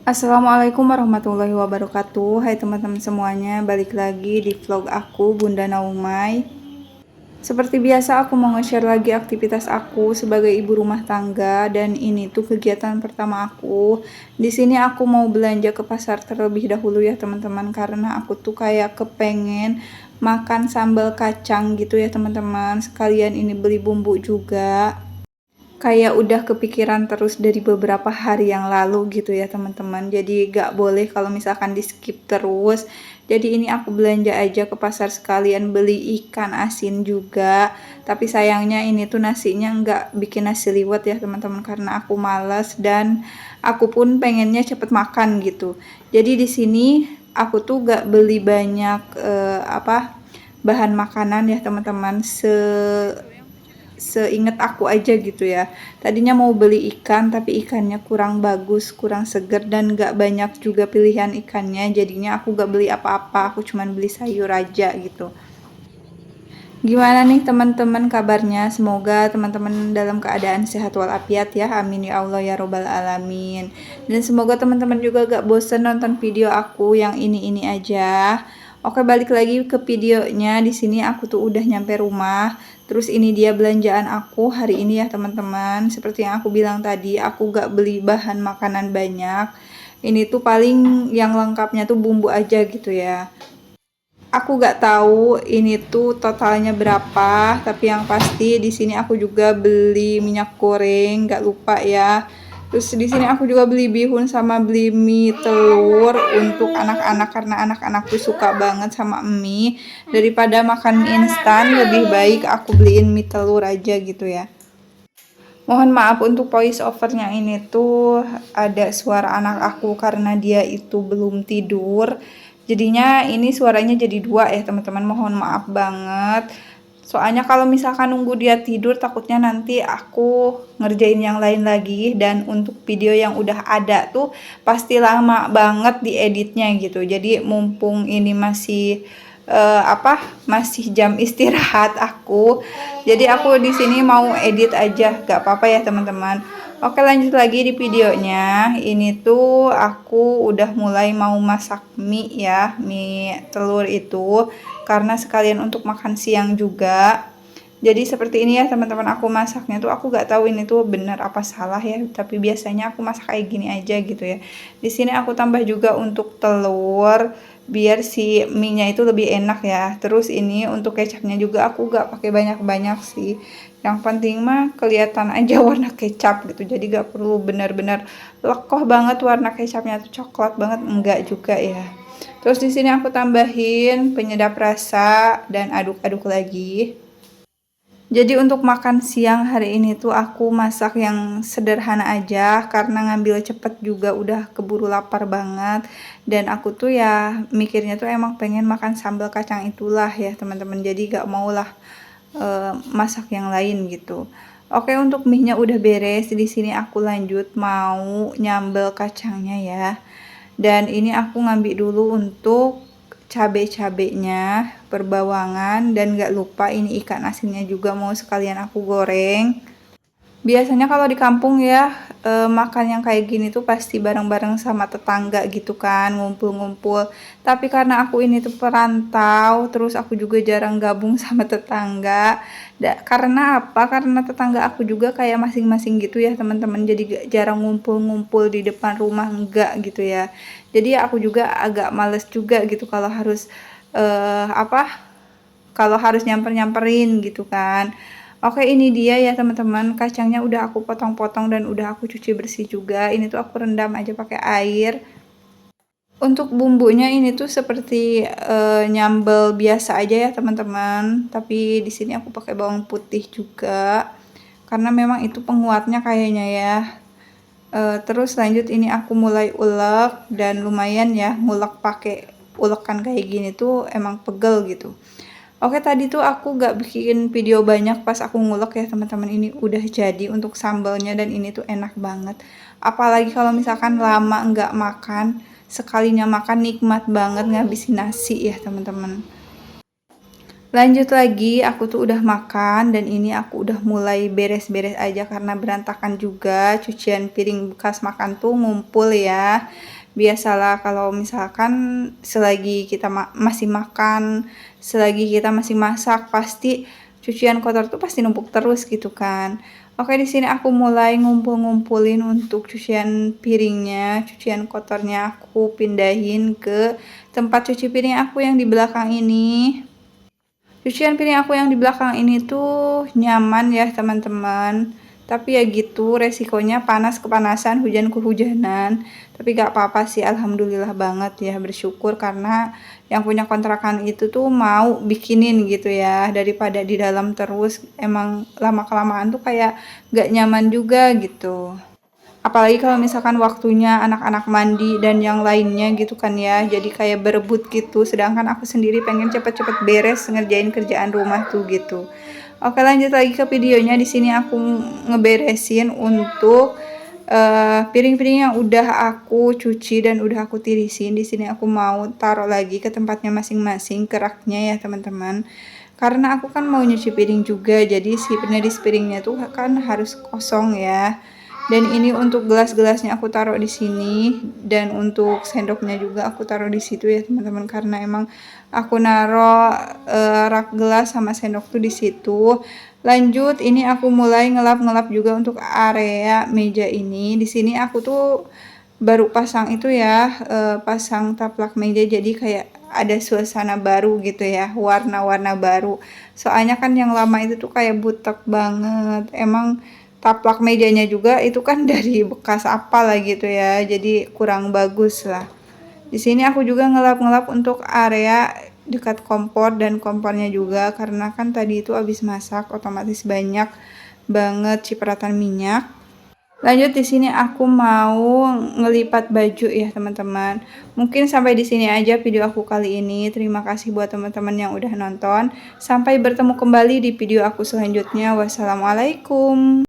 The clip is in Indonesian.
Assalamualaikum warahmatullahi wabarakatuh. Hai teman-teman semuanya, balik lagi di vlog aku, Bunda Naumay. Seperti biasa aku mau nge-share lagi aktivitas aku sebagai ibu rumah tangga, dan ini tuh kegiatan pertama aku. Di sini aku mau belanja ke pasar terlebih dahulu ya teman-teman, karena aku tuh kayak kepengen makan sambal kacang gitu ya teman-teman. Sekalian ini beli bumbu juga. Kayak udah kepikiran terus dari beberapa hari yang lalu gitu ya teman-teman, jadi gak boleh kalau misalkan di skip terus. Jadi ini aku belanja aja ke pasar sekalian beli ikan asin juga, tapi sayangnya ini tuh nasinya nggak bikin nasi liwet ya teman-teman, karena aku males dan aku pun pengennya cepet makan gitu. Jadi di sini aku tuh gak beli banyak bahan makanan ya teman-teman, seinget aku aja gitu ya. Tadinya mau beli ikan tapi ikannya kurang bagus, kurang seger, dan gak banyak juga pilihan ikannya. Jadinya aku gak beli apa-apa, aku cuman beli sayur aja gitu. Gimana nih teman-teman kabarnya? Semoga teman-teman dalam keadaan sehat walafiat ya. Amin ya Allah ya robbal alamin. Dan semoga teman-teman juga gak bosen nonton video aku yang ini aja. Oke, balik lagi ke videonya. Di sini aku tuh udah nyampe rumah. Terus ini dia belanjaan aku hari ini ya teman-teman. Seperti yang aku bilang tadi, aku gak beli bahan makanan banyak. Ini tuh paling yang lengkapnya tuh bumbu aja gitu ya. Aku gak tahu ini tuh totalnya berapa, tapi yang pasti di sini aku juga beli minyak goreng, gak lupa ya. Terus di sini aku juga beli bihun sama beli mie telur untuk anak-anak, karena anak-anak tuh suka banget sama mie. Daripada makan mie instan, lebih baik aku beliin mie telur aja gitu ya. Mohon maaf untuk voice overnya, ini tuh ada suara anak aku karena dia itu belum tidur. Jadinya ini suaranya jadi dua ya teman-teman, mohon maaf banget. Soalnya kalau misalkan nunggu dia tidur takutnya nanti aku ngerjain yang lain lagi, dan untuk video yang udah ada tuh pasti lama banget dieditnya gitu. Jadi mumpung ini masih masih jam istirahat aku, jadi aku di sini mau edit aja, gak apa-apa ya teman-teman. Oke, lanjut lagi di videonya. Ini tuh aku udah mulai mau masak mie ya, mie telur itu, karena sekalian untuk makan siang juga. Jadi seperti ini ya teman-teman, aku masaknya tuh aku gak tahu ini tuh benar apa salah ya, tapi biasanya aku masak kayak gini aja gitu ya. Di sini aku tambah juga untuk telur biar si mie-nya itu lebih enak ya. Terus ini untuk kecapnya juga aku gak pakai banyak-banyak sih. Yang penting mah kelihatan aja warna kecap gitu. Jadi gak perlu benar-benar lekoh banget warna kecapnya tuh coklat banget, enggak juga ya. Terus di sini aku tambahin penyedap rasa dan aduk-aduk lagi. Jadi untuk makan siang hari ini tuh aku masak yang sederhana aja, karena ngambil cepet juga udah keburu lapar banget. Dan aku tuh ya mikirnya tuh emang pengen makan sambal kacang itulah ya teman-teman. Jadi gak maulah masak yang lain gitu. Oke, untuk mie-nya udah beres. Di sini aku lanjut mau nyambel kacangnya ya. Dan ini aku ngambil dulu untuk cabai-cabainya, perbawangan, dan gak lupa ini ikan asinnya juga mau sekalian aku goreng. Biasanya kalau di kampung ya, makan yang kayak gini tuh pasti bareng-bareng sama tetangga gitu kan, ngumpul-ngumpul. Tapi karena aku ini tuh perantau, terus aku juga jarang gabung sama tetangga. Karena apa? Karena tetangga aku juga kayak masing-masing gitu ya teman-teman. Jadi jarang ngumpul-ngumpul di depan rumah, enggak gitu ya. Jadi aku juga agak males juga gitu kalau harus eh, apa? kalau harus nyamperin gitu kan. Oke, ini dia ya teman-teman, kacangnya udah aku potong-potong dan udah aku cuci bersih juga. Ini tuh aku rendam aja pakai air. Untuk bumbunya ini tuh seperti nyambel biasa aja ya teman-teman, tapi di sini aku pakai bawang putih juga karena memang itu penguatnya kayaknya ya. Terus lanjut ini aku mulai ulek, dan lumayan ya ngulek pakai ulekan kayak gini tuh emang pegel gitu. Oke, tadi tuh aku gak bikin video banyak pas aku ngulek ya teman-teman, ini udah jadi untuk sambalnya, dan ini tuh enak banget. Apalagi kalau misalkan lama nggak makan, sekalinya makan nikmat banget ngabisin nasi ya teman-teman. Lanjut lagi, aku tuh udah makan dan ini aku udah mulai beres-beres aja karena berantakan juga. Cucian piring bekas makan tuh ngumpul ya. Biasalah kalau misalkan selagi kita masih makan, selagi kita masih masak, pasti cucian kotor tuh pasti numpuk terus gitu kan. Oke, di sini aku mulai ngumpul-ngumpulin untuk cucian piringnya, cucian kotornya aku pindahin ke tempat cuci piring aku yang di belakang ini. Cucian piring aku yang di belakang ini tuh nyaman ya teman-teman. Tapi ya gitu, resikonya panas kepanasan, hujan kehujanan. Tapi gak apa-apa sih, alhamdulillah banget ya, bersyukur karena yang punya kontrakan itu tuh mau bikinin gitu ya. Daripada di dalam terus, emang lama-kelamaan tuh kayak gak nyaman juga gitu. Apalagi kalau misalkan waktunya anak-anak mandi dan yang lainnya gitu kan ya, jadi kayak berebut gitu, sedangkan aku sendiri pengen cepet-cepet beres ngerjain kerjaan rumah tuh gitu. Oke, lanjut lagi ke videonya. Di sini aku ngeberesin untuk piring-piring yang udah aku cuci dan udah aku tirisin. Di sini aku mau taruh lagi ke tempatnya masing-masing, ke raknya ya teman-teman. Karena aku kan mau nyuci piring juga, jadi si peneris piringnya tuh kan harus kosong ya. Dan ini untuk gelas-gelasnya aku taruh di sini, dan untuk sendoknya juga aku taruh di situ ya teman-teman, karena emang aku naruh rak gelas sama sendok tuh di situ. Lanjut, ini aku mulai ngelap-ngelap juga untuk area meja ini. Di sini aku tuh baru pasang itu ya, pasang taplak meja, jadi kayak ada suasana baru gitu ya, warna-warna baru. Soalnya kan yang lama itu tuh kayak butek banget. Emang taplak mejanya juga itu kan dari bekas apa lah gitu ya, jadi kurang bagus lah. Di sini aku juga ngelap-ngelap untuk area dekat kompor dan kompornya juga, karena kan tadi itu habis masak otomatis banyak banget cipratan minyak. Lanjut, di sini aku mau ngelipat baju ya teman-teman. Mungkin sampai di sini aja video aku kali ini. Terima kasih buat teman-teman yang udah nonton. Sampai bertemu kembali di video aku selanjutnya. Wassalamualaikum.